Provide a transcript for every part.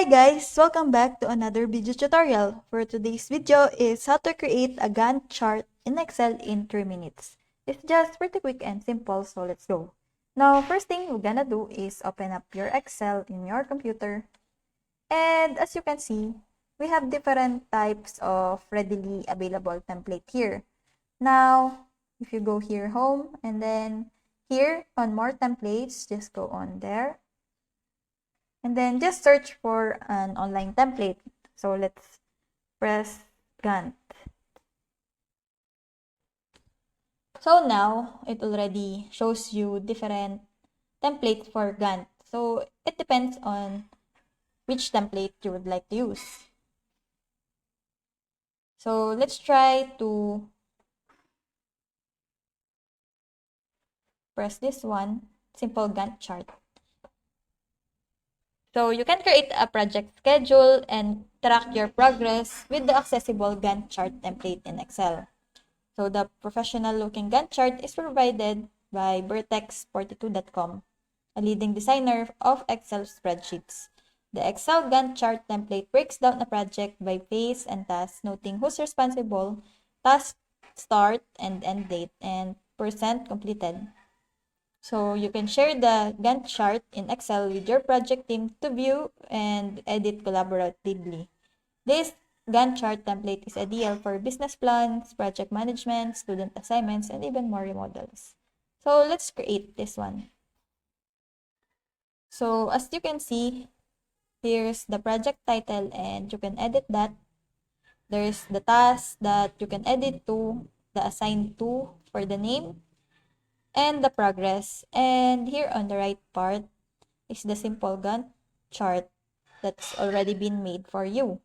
Hi guys! Welcome back to another video tutorial. For today's video is how to create a Gantt chart in Excel in 3 minutes. It's just pretty quick and simple, so let's go. Now, first thing we're gonna do is open up your Excel in your computer. And as you can see, we have different types of readily available template here. Now, if you go here, home, and then here on more templates, just go on there. And then just search for an online template. So let's press Gantt. So now it already shows you different templates for Gantt. So it depends on which template you would like to use. So let's try to press this one, simple Gantt chart. So you can create a project schedule and track your progress with the accessible Gantt chart template in Excel. So the professional looking Gantt chart is provided by vertex42.com, a leading designer of Excel spreadsheets. The Excel Gantt chart template breaks down a project by phase and task, noting who's responsible, task start and end date, and percent completed. So you can share the Gantt chart in Excel with your project team to view and edit collaboratively. This Gantt chart template is ideal for business plans, project management, student assignments, and even more remodels. So let's create this one. So as you can see, here's the project title and you can edit that. There's the task that you can edit to, the assigned to for the name, and the progress. And here on the right part is the simple Gantt chart that's already been made for you.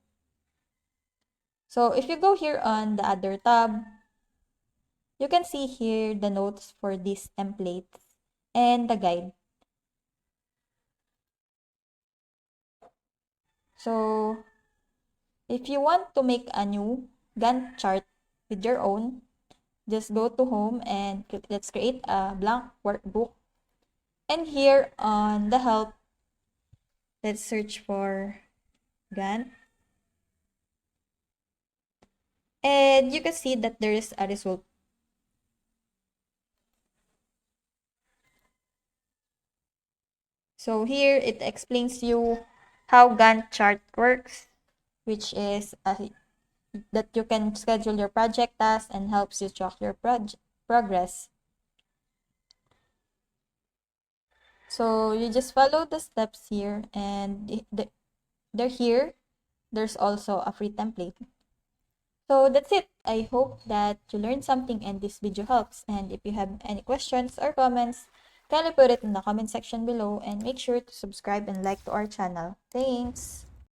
So if you go here on the other tab, you can see here the notes for these templates and the guide. So if you want to make a new Gantt chart with your own, just go to home and let's create a blank workbook. And here on the help, let's search for Gantt. And you can see that there is a result. So here it explains you how Gantt chart works, which is that you can schedule your project tasks and helps you track your progress. So you just follow the steps here and they're here. There's also a free template. So that's it. I hope that you learned something and this video helps. And if you have any questions or comments, kindly put it in the comment section below and make sure to subscribe and like to our channel. Thanks!